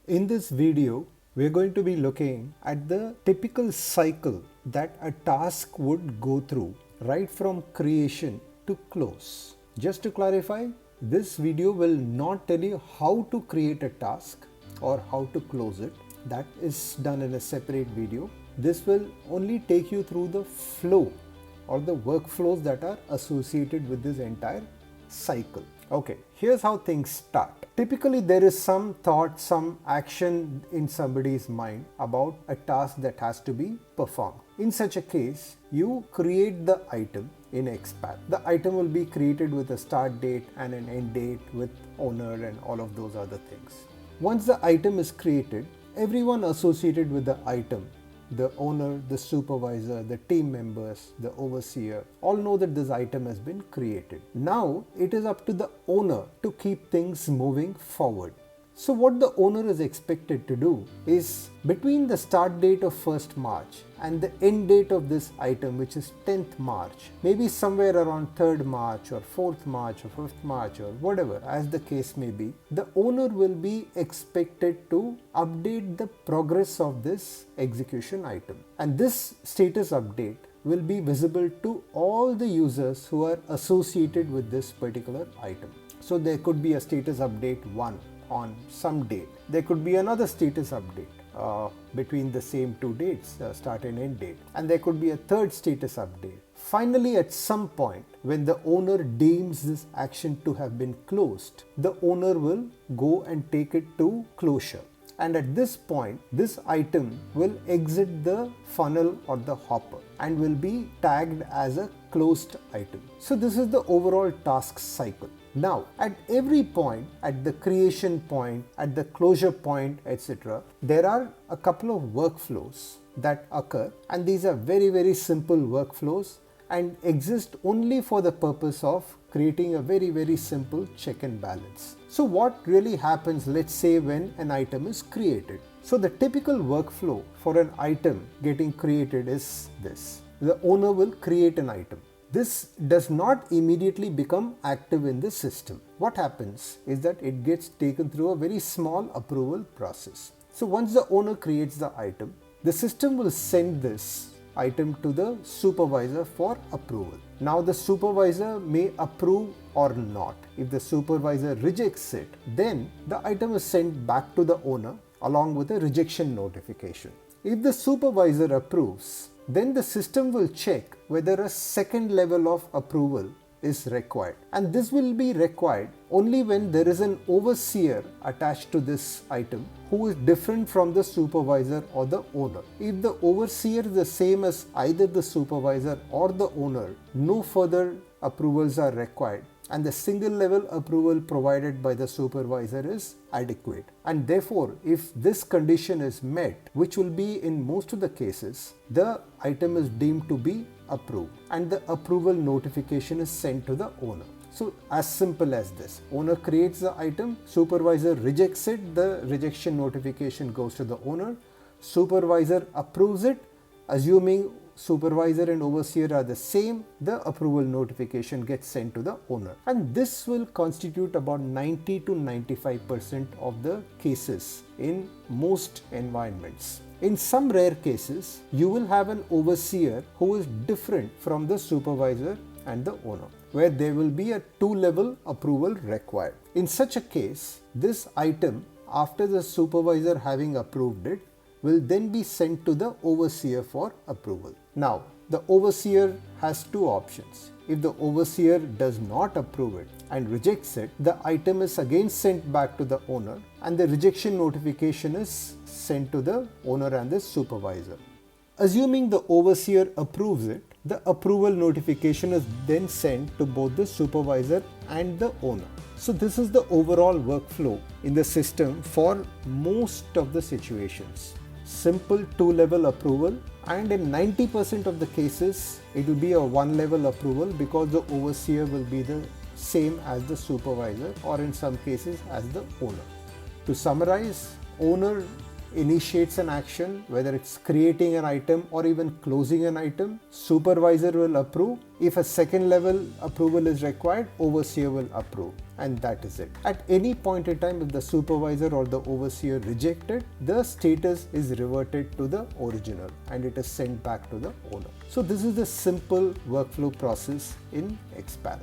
In this video, we're going to be looking at the typical cycle that a task would go through right from creation to close. Just to clarify, this video will not tell you how to create a task or how to close it. That is done in a separate video. This will only take you through the flow or the workflows that are associated with this entire cycle. Okay, here's how things start. Typically, there is some thought, some action in somebody's mind about a task that has to be performed. In such a case, you create the item in Expal. The item will be created with a start date and an end date with owner and all of those other things. Once the item is created, everyone associated with the item, the owner, the supervisor, the team members, the overseer, all know that this item has been created. Now it is up to the owner to keep things moving forward. So what the owner is expected to do is between the start date of 1st March and the end date of this item, which is 10th March, maybe somewhere around 3rd March or 4th March or 5th March or whatever, as the case may be, the owner will be expected to update the progress of this execution item. And this status update will be visible to all the users who are associated with this particular item. So there could be a status update 1 on some date. There could be another status update between the same two dates, start and end date. And there could be a third status update. Finally, at some point, when the owner deems this action to have been closed, the owner will go and take it to closure. And at this point, this item will exit the funnel or the hopper and will be tagged as a closed item. So this is the overall task cycle. Now, at every point, at the creation point, at the closure point, etc., there are a couple of workflows that occur, and these are very simple workflows and exist only for the purpose of creating a very simple check and balance. So what really happens, let's say, when an item is created? So the typical workflow for an item getting created is this. The owner will create an item. This does not immediately become active in the system. What happens is that it gets taken through a very small approval process. So once the owner creates the item, the system will send this item to the supervisor for approval. Now the supervisor may approve or not. If the supervisor rejects it, then the item is sent back to the owner along with a rejection notification. If the supervisor approves, then the system will check whether a second level of approval is required. And this will be required only when there is an overseer attached to this item who is different from the supervisor or the owner. If the overseer is the same as either the supervisor or the owner, no further approvals are required, and the single level approval provided by the supervisor is adequate. And therefore, if this condition is met, which will be in most of the cases, the item is deemed to be approved and the approval notification is sent to the owner. So as simple as this. Owner creates the item, supervisor rejects it, the rejection notification goes to the owner, supervisor approves it, assuming supervisor and overseer are the same, the approval notification gets sent to the owner. And this will constitute about 90 to 95% of the cases in most environments. In some rare cases, you will have an overseer who is different from the supervisor and the owner, where there will be a 2-level approval required. In such a case, this item, after the supervisor having approved it, will then be sent to the overseer for approval. Now, the overseer has two options. If the overseer does not approve it and rejects it, the item is again sent back to the owner and the rejection notification is sent to the owner and the supervisor. Assuming the overseer approves it, the approval notification is then sent to both the supervisor and the owner. So this is the overall workflow in the system for most of the situations. Simple 2-level approval, and in 90% of the cases it will be a 1-level approval because the overseer will be the same as the supervisor or in some cases as the owner. To summarize, owner initiates an action, whether it's creating an item or even closing an item, supervisor will approve. If a second level approval is required, overseer will approve. And that is it. At any point in time, if the supervisor or the overseer rejected, the status is reverted to the original and it is sent back to the owner. So this is the simple workflow process in Expal.